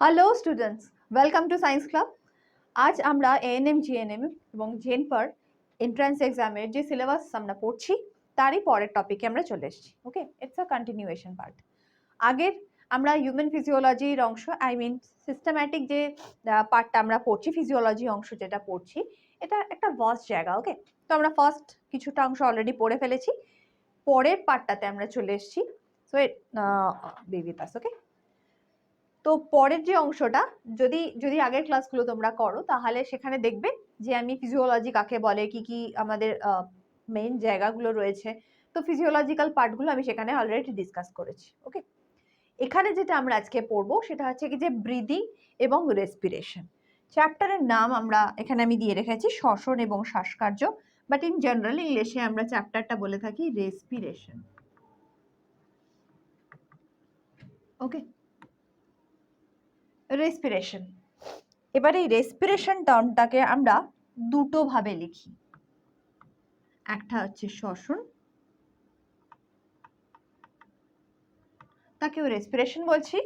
Hello students, welcome to science club. আজ আমরা ANM GNM এবং জেনপার এন্ট্রান্স এক্সামের যে সিলেবাস আমরা পড়ছি তারই পরের টপিকে আমরা চলে এসেছি। ওকে, ইটস আ কন্টিনিউয়েশন পার্ট। আগের আমরা হিউম্যান ফিজিওলজির অংশ, আই মিন সিস্টেম্যাটিক যে পার্টটা আমরা পড়ছি, ফিজিওলজি অংশ যেটা পড়ছি, এটা একটা ভাস্ট জায়গা। ওকে, তো আমরা ফার্স্ট কিছুটা অংশ অলরেডি পড়ে ফেলেছি, পরের পার্টটাতে আমরা চলে এসেছি। So be with us. Okay, তো পরের যে অংশটা যদি যদি আগের ক্লাসগুলো তোমরা করো তাহলে সেখানে দেখবে যে আমি ফিজিওলজি কাকে বলে, কি কি আমাদের মেইন জায়গাগুলো রয়েছে, তো ফিজিওলজিক্যাল পার্টগুলো আমি সেখানে অলরেডি ডিসকাস করেছি। ওকে, এখানে যেটা আমরা আজকে পড়বো সেটা হচ্ছে কি যে ব্রিদিং এবং রেসপিরেশন। চ্যাপ্টারের নাম আমরা এখানে আমি দিয়ে রেখেছি শ্বসন এবং শ্বাসকার্য, বাট ইন জেনারেল ইংলিশে আমরা চ্যাপ্টারটা বলে থাকি রেসপিরেশন। ওকে, রেসপিরেশন। এবারে এই রেসপিরেশন টার্মটাকে আমরা দুটো ভাবে লিখি, একটা হচ্ছে শ্বসন, তাকেও রেসপিরেশন বলছি,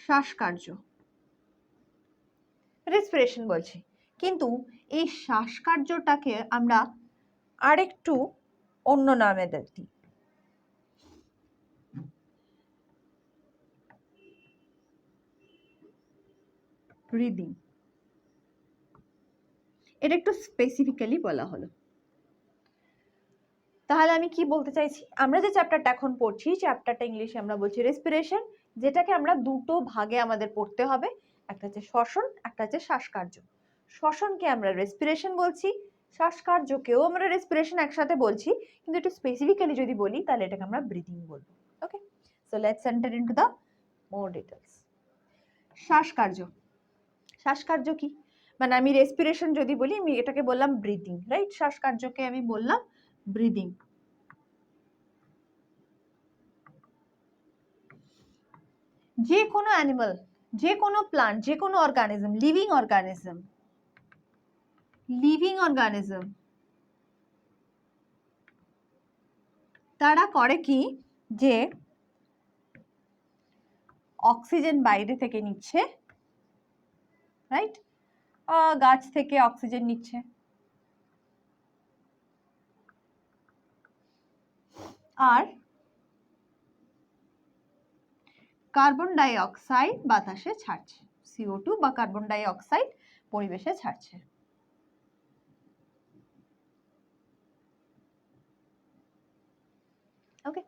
শ্বাসকার্য রেসপিরেশন বলছি। কিন্তু এই শ্বাসকার্যটাকে আমরা আরেকটু অন্য নামে দিই, ব্রিদিং। এটা একটু স্পেসিফিক্যালি বলা হলো। তাহলে আমি কি বলতে চাইছি, আমরা যে চ্যাপ্টারটা এখন পড়ছি চ্যাপ্টারটা ইংলিশে আমরা বলছি রেসপিরেশন, যেটাকে আমরা দুটো ভাগে আমাদের পড়তে হবে, একটা হচ্ছে শ্বসন, একটা হচ্ছে শ্বাসকার্য। শ্বসনকে আমরা রেসপিরেশন বলছি, শ্বাসকার্যকেও আমরা রেসপিরেশন একসাথে বলছি, কিন্তু একটু স্পেসিফিক্যালি যদি বলি তাহলে এটাকে আমরা ব্রিদিং বলবো। Okay, so let's enter into the more details. শ্বাসকার্য, শ্বাসকার্য কি মানে আমি রেসপিরেশন যদি বলি আমি এটাকে বললাম ব্রিদিং, রাইট? শ্বাসকার্যকে আমি বললাম ব্রিদিং। যে কোনো অ্যানিমাল, যে কোনো প্লান্ট, যে কোনো অর্গানিজম, লিভিং অর্গানিজম তারা করে কি যে অক্সিজেন বাইরে থেকে নিচ্ছে, রাইট? গাছ থেকে অক্সিজেন নিচ্ছে, আর কার্বন ডাই অক্সাইড বাতাসে ছাড়ছে, CO2 বা কার্বন ডাই অক্সাইড পরিবেশে ছাড়ছে। ওকে,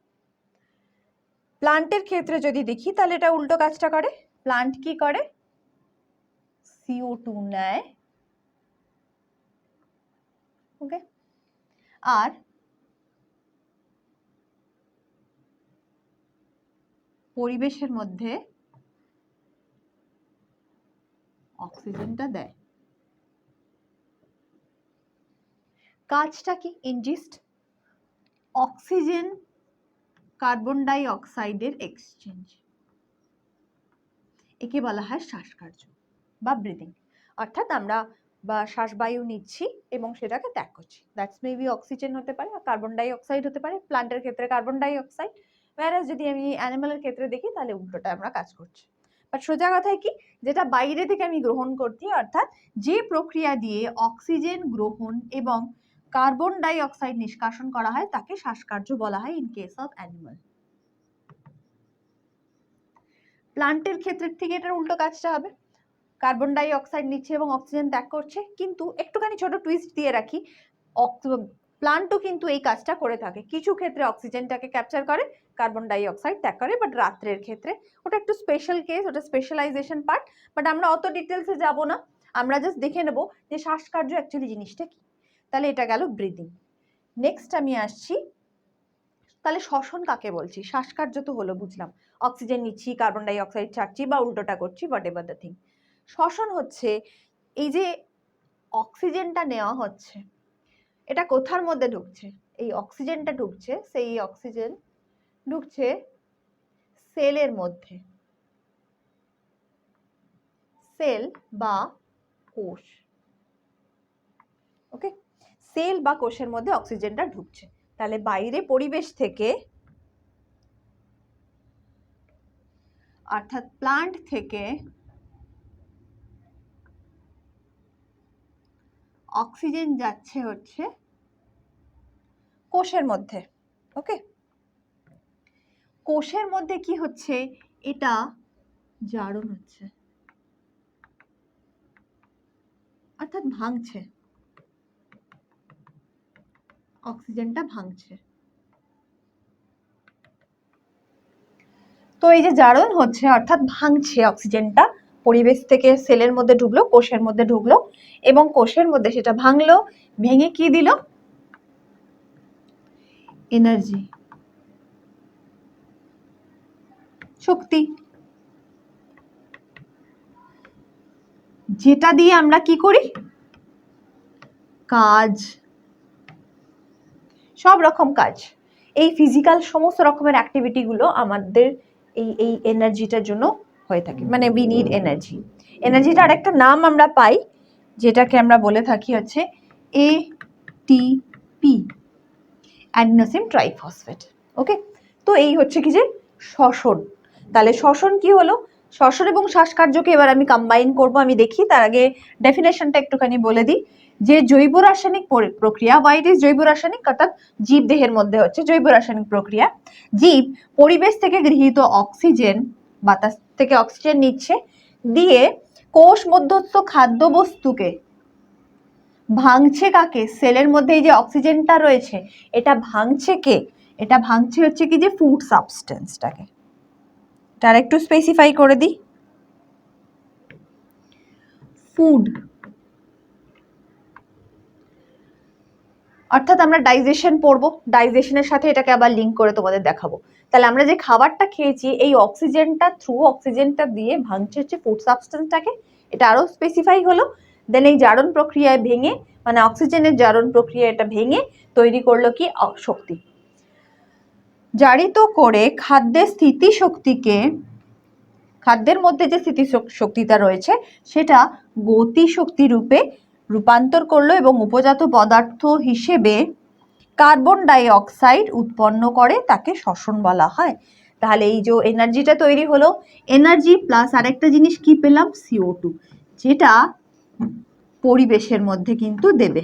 প্লান্টের ক্ষেত্রে যদি দেখি তাহলে এটা উল্টো কাজটা করে। প্লান্ট কি করে, CO2 নেয়, ওকে, আর পরিবেশের মধ্যে অক্সিজেনটা দেয়। কাজটা কি? ইনজিস্ট, অক্সিজেন কার্বন ডাই অক্সাইডের এক্সচেঞ্জ, একে বলা হয় শ্বাসকার্য বা ব্রিদিং। অর্থাৎ আমরা বা শ্বাসবায়ু নিচ্ছি এবং সেটাকে ত্যাগ করছি, দ্যাটস মেবি অক্সিজেন হতে পারে আর কার্বন ডাই অক্সাইড হতে পারে, প্লান্টের ক্ষেত্রে কার্বন ডাই অক্সাইড, whereas যদি আমি অ্যানিমালের ক্ষেত্রে দেখি তাহলে উল্টোটা আমরা কাজ করছি। বাট সোজা কথায় কি, যেটা বাইরে থেকে আমি গ্রহণ করছি, অর্থাৎ যে প্রক্রিয়া দিয়ে অক্সিজেন গ্রহণ এবং কার্বন ডাই অক্সাইড নিষ্কাশন করা হয় তাকে শ্বাসকার্য বলা হয় ইন কেস অফ অ্যানিমাল। প্লান্টের ক্ষেত্রে ঠিক এটার উল্টো কাজটা হবে, কার্বন ডাই অক্সাইড নিচ্ছে এবং অক্সিজেন ত্যাগ করছে, কিন্তু একটুখানি ছোট টুইস্ট দিয়ে রাখি, প্লান্টও কিন্তু এই কাজটা করে থাকে, কিছু ক্ষেত্রে অক্সিজেনটাকে ক্যাপচার করে, কার্বন ডাই অক্সাইড ত্যাগ করে, বাট রাত্রের ক্ষেত্রে ওটা একটু স্পেশাল কেস, ওটা স্পেশালাইজেশন পার্ট, বাট আমরা অত ডিটেলসে যাব না, আমরা জাস্ট দেখে নেব যে শ্বাসকার্য অ্যাকচুয়ালি জিনিসটা কি। তাহলে এটা গেল ব্রিদিং। নেক্সট আমি আসছি, তাহলে শ্বসন কাকে বলছি? শ্বাসকার্য তো হলো, বুঝলাম, অক্সিজেন নিচ্ছি, কার্বন ডাই অক্সাইড ছাড়ছি বা উল্টোটা করছি, হোয়াট এভার দ্য থিং। শ্বসন হচ্ছে এই যে অক্সিজেনটা নেওয়া হচ্ছে, এটা কোথার মধ্যে ঢুকছে? এই অক্সিজেনটা ঢুকছে, সেই অক্সিজেন ঢুকছে সেলের মধ্যে, সেল বা কোষ। ওকে, সেল বা কোষের মধ্যে অক্সিজেনটা ঢুকছে, তাহলে বাইরে পরিবেশ থেকে অর্থাৎ প্লান্ট থেকে অক্সিজেন যাচ্ছে হচ্ছে কোষের মধ্যে। ওকে, কোষের মধ্যে কি হচ্ছে, এটা জারণ হচ্ছে, অর্থাৎ ভাঙছে, অক্সিজেনটা ভাঙছে। তো এই যে জারণ হচ্ছে অর্থাৎ ভাঙছে অক্সিজেনটা, পরিবেশ থেকে সেলের মধ্যে ঢুকলো, কোষের মধ্যে ঢুকলো, এবং কোষের মধ্যে সেটা ভাঙলো, ভেঙে কি দিল, এনার্জি, শক্তি, যেটা দিয়ে আমরা কি করি, কাজ, সব রকম কাজ, এই ফিজিক্যাল সমস্ত রকমের অ্যাক্টিভিটি গুলো আমাদের এই এই এনার্জিটার জন্য হয়ে থাকে, মানে উই নিড এনার্জি। এনার্জিটার একটা নাম আমরা পাই, যেটাকে আমরা বলে থাকি হচ্ছে এটিপি, অ্যাডিনোসিন ট্রাইফসফেট। ওকে, তো এই হচ্ছে কি যে শ্বসন। তাহলে শ্বসন কি হলো, শ্বসন এবং শ্বাসকার্যকে এবার আমি কম্বাইন করব, আমি দেখি তার আগে ডেফিনেশনটা একটুখানি বলে দিই, যে জৈব রাসায়নিক প্রক্রিয়া, হোয়াইট ইজ জৈব রাসায়নিক, অর্থাৎ জীব দেহের মধ্যে হচ্ছে জৈব রাসায়নিক প্রক্রিয়া। জীব পরিবেশ থেকে গৃহীত অক্সিজেন, বাতাস থেকে অক্সিজেন নিচ্ছে, দিয়ে কোষ মধ্যস্থ খাদ্যবস্তুকে ভাঙছে কাকে, সেলের মধ্যে এই যে অক্সিজেনটা রয়েছে এটা ভাঙছে কে, এটা ভাঙছে হচ্ছে কি যে ফুড সাবস্টেন্সটাকে। তার একটু স্পেসিফাই করে দিই, ফুড, অর্থাৎ আমরা ডাইজেশন পড়বো, ডাইজেশনের সাথে এটাকে আবার লিঙ্ক করে তোমাদের দেখাবো। তাহলে আমরা যে খাবারটা খেয়েছি এই অক্সিজেনটা থ্রু, অক্সিজেনটা দিয়ে ভাঙছে হচ্ছে ফুড সাবস্টেন্সটাকে, এটা আরো স্পেসিফাই হলো। দেন এই জারণ প্রক্রিয়ায় ভেঙে, মানে অক্সিজেনের জারণ প্রক্রিয়া এটা ভেঙে তৈরি করলো কি শক্তি, জারিত করে খাদ্যের স্থিতি শক্তিকে, খাদ্যের মধ্যে যে স্থিতি শক্তিটা রয়েছে সেটা গতি শক্তি রূপে রূপান্তর করলো, এবং উপজাত পদার্থ হিসেবে কার্বন ডাই অক্সাইড উৎপন্ন করে, তাকে শ্বসন বলা হয়। তাহলে এই যে এনার্জিটা তৈরি হলো, এনার্জি প্লাস আরেকটা জিনিস কি পেলাম, CO2, যেটা পরিবেশের মধ্যে কিন্তু দেবে।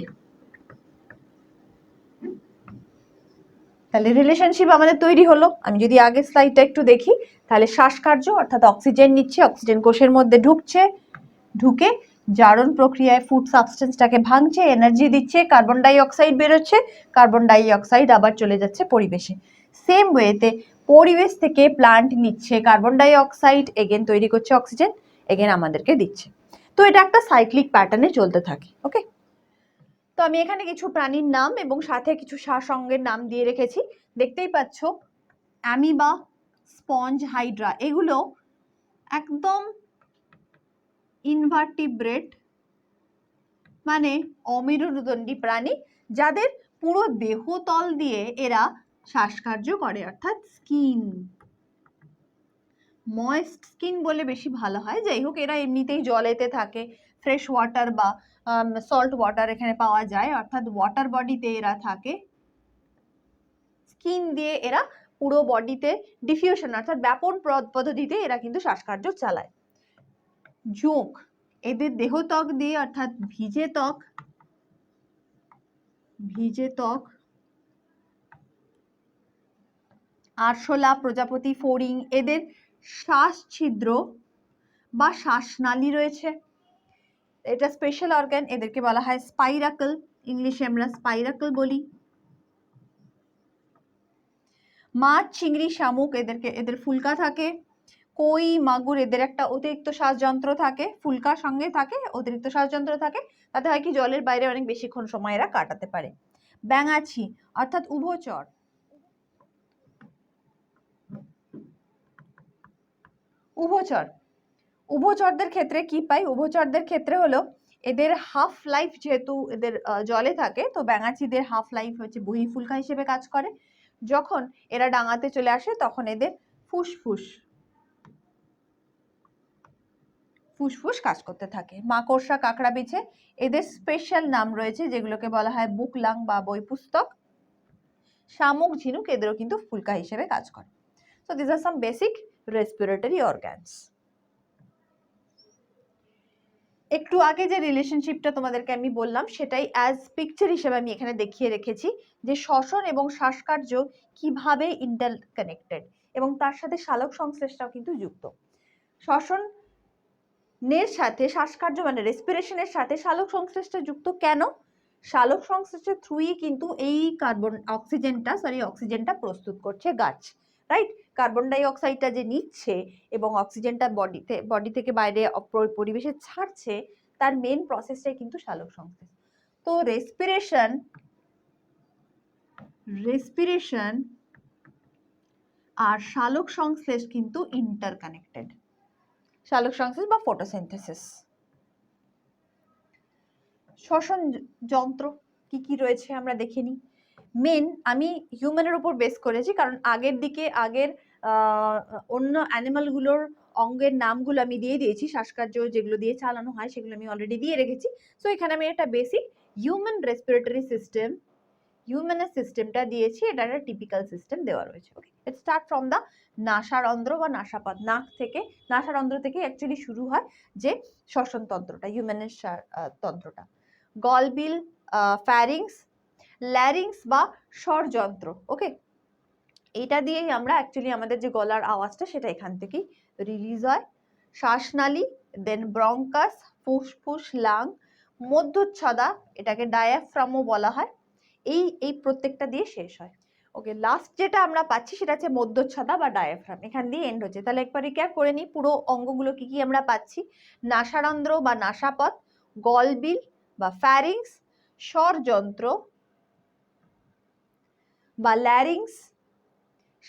তাহলে রিলেশনশিপ আমাদের তৈরি হলো। আমি যদি আগের স্লাইডটা একটু দেখি, তাহলে শ্বাসকার্য অর্থাৎ অক্সিজেন নিচ্ছে, অক্সিজেন কোষের মধ্যে ঢুকছে, ঢুকে জারণ প্রক্রিয়ায় ফুড সাবস্টেন্সটাকে ভাঙছে, এনার্জি দিচ্ছে, কার্বন ডাই অক্সাইড বেরোচ্ছে, কার্বন ডাই অক্সাইড আবার চলে যাচ্ছে পরিবেশে। সেম ওয়েতে পরিবেশ থেকে প্লান্ট নিচ্ছে কার্বন ডাই অক্সাইড, এগেন তৈরি করছে অক্সিজেন, এগেন আমাদেরকে দিচ্ছে। তো এটা একটা সাইক্লিক প্যাটার্নে চলতে থাকে। ওকে, তো আমি এখানে কিছু প্রাণীর নাম এবং সাথে কিছু সারসংঘের নাম দিয়ে রেখেছি, দেখতেই পাচ্ছ, অ্যামিবা, স্পঞ্জ, হাইড্রা, এগুলো একদম ইনভার্টিব্রেট, মানে অমেরুদণ্ডী প্রাণী, যাদের পুরো দেহতল দিয়ে এরা শ্বাসকার্য করে, অর্থাৎ স্কিন, ময়েস্ট স্কিন বলে বেশি ভালো হয়। যাই হোক, এরা এমনিতেই জলেতে থাকে, ফ্রেশ ওয়াটার বা সল্ট ওয়াটার এখানে পাওয়া যায়, অর্থাৎ ওয়াটার বডিতে এরা থাকে। স্কিন দিয়ে এরা পুরো বডিতে ডিফিউশন অর্থাৎ ব্যাপন পদ্ধতিতে এরা কিন্তু শ্বাসকার্য চালায়। জোঁক, এদের দেহত্বক দিয়ে অর্থাৎ ভিজে ত্বক, আরশোলা, প্রজাপতি, ফড়িং, এদের শ্বাস ছিদ্র বা শ্বাসনালী রয়েছে, এটা স্পেশাল অর্গান, এদেরকে বলা হয় স্পাইরাকল, ইংলিশে আমরা স্পাইরাকল বলি। মাছ, চিংড়ি, শামুক, এদের ফুলকা থাকে। কই, মাগুর, এদের একটা অতিরিক্ত শ্বাসযন্ত্র থাকে, ফুলকার সঙ্গে থাকে, অতিরিক্ত শ্বাসযন্ত্র থাকে, তাতে হয় কি জলের বাইরে অনেক বেশিক্ষণ সময় এরা কাটাতে পারে। ব্যাঙাচি অর্থাৎ উভচর, উভচরদের ক্ষেত্রে কি পাই, উভচরদের ক্ষেত্রে হলো এদের হাফ লাইফ, যেহেতু এদের জলে থাকে, তো ব্যাঙাচিদের হাফ লাইফ হচ্ছে বহিঃফুলকা হিসেবে কাজ করে। যখন এরা ডাঙাতে চলে আসে তখন এদের ফুসফুস কাজ করতে থাকে। মাকড়সা, কাঁকড়া বিছে, এদের স্পেশাল নাম রয়েছে যেগুলোকে বলা হয় বুকলাং বা বইপুস্তক। শামুক, ঝিনুক, এদেরও কিন্তু ফুলকা হিসেবে কাজ করে। So this are some basic respiratory organs. একটু আগে যে রিলেশনশিপটা তোমাদেরকে আমি বললাম সেটাই অ্যাজ পিকচার হিসেবে আমি এখানে দেখিয়ে রেখেছি, যে শ্বসন এবং শ্বাসকার্য কিভাবে ইন্টারকানেক্টেড এবং তার সাথে সালোক সংশ্লেষটাও কিন্তু যুক্ত। শ্বসনের সাথে শ্বাসকার্য মানে রেসপিরেশনের সাথে সালোক সংশ্লেষটা যুক্ত কেন? সালোক সংশ্লেষের থ্রুই কিন্তু এই অক্সিজেনটা প্রস্তুত করছে গাছ, রাইট? কার্বন ডাই অক্সাইডটা যে নিচ্ছে এবং অক্সিজেনটা বডি থেকে বাইরে পরিবেশে ছাড়ছে, তার মেন প্রসেসটাই কিন্তু সালোক সংশ্লেষ। তো রেসপিরেশন আর সালোক সংশ্লেষ কিন্তু ইন্টারকানেক্টেড। সালোক সংশ্লেষ বা ফটোসিনথেসিস। শ্বসন যন্ত্র কি কি রয়েছে আমরা দেখে নিই। মেন আমি হিউম্যানের উপর বেস করেছি, কারণ আগের অন্য অ্যানিমালগুলোর অঙ্গের নামগুলো আমি দিয়ে দিয়েছি, শ্বাসকার্য যেগুলো দিয়ে চালানো হয় সেগুলো আমি অলরেডি দিয়ে রেখেছি। সো এখানে আমি একটা বেসিক হিউম্যান রেসপিরেটরি সিস্টেম, হিউম্যানের সিস্টেমটা দিয়েছি, এটা একটা টিপিক্যাল সিস্টেম দেওয়া রয়েছে। ওকে, লেটস স্টার্ট ফ্রম দ্য নাসারন্ধ্র বা নাসাপথ। নাসারন্ধ্র থেকে অ্যাকচুয়ালি শুরু হয় যে শ্বসন তন্ত্রটা, হিউম্যানের তন্ত্রটা। গলবিল, ফ্যারিংস, ল্যারিংস বা স্বরযন্ত্র। ওকে, এটা দিয়েই আমরা অ্যাকচুয়ালি আমাদের যে গলার আওয়াজটা সেটা এখান থেকেই রিলিজ হয়। শ্বাসনালী, দেন ব্রঙ্কাস, ফুসফুস, লাং, মধ্যচ্ছদা, এটাকে ডায়াফ্রামও বলা হয়। এই প্রত্যেকটা দিয়ে শেষ হয়। ওকে, লাস্ট যেটা আমরা পাচ্ছি সেটা হচ্ছে মধ্যচ্ছদা বা ডায়াফ্রাম, এখান দিয়ে এন্ড হচ্ছে। তাহলে একবার রিক্যাপ করে নিই পুরো অঙ্গগুলো কি কি আমরা পাচ্ছি। নাসারন্ধ্র বা নাসাপথ, গলবিল বা ফ্যারিংস, স্বরযন্ত্র বা ল্যারিংস,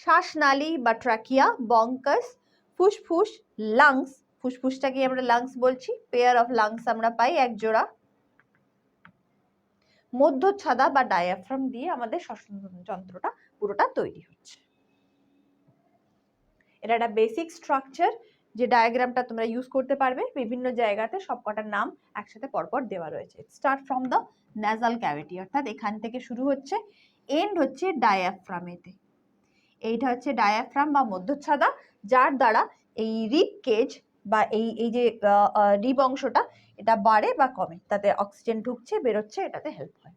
শ্বাসনালী বা ট্রাকিয়া, বঙ্কাস, ফুসফুস, লাংস, ফুসফুসটাকে আমরা লাংস বলছি, পেয়ার অফ লাংস আমরা পাই এক জোড়া। মধ্যচ্ছদা বা ডায়াফ্রাম দিয়ে আমাদের শ্বসন যন্ত্রটা পুরোটা তৈরি হচ্ছে। এটা একটা বেসিক স্ট্রাকচার, যে ডায়াগ্রামটা তোমরা ইউজ করতে পারবে বিভিন্ন জায়গাতে, সবকটার নাম একসাথে পরপর দেওয়া রয়েছে। Start from the nasal cavity, অর্থাৎ এখান থেকে শুরু হচ্ছে, এন্ড হচ্ছে ডায়াফ্রামেতে। এইটা হচ্ছে ডায়াফ্রাম বা মধ্যচ্ছদা, যার দ্বারা এই রিব কেজ বা এই যে রিব অংশটা এটা বাড়ে বা কমে, তাতে অক্সিজেন ঢুকছে বেরোচ্ছে, এটাতে হেল্প হয়।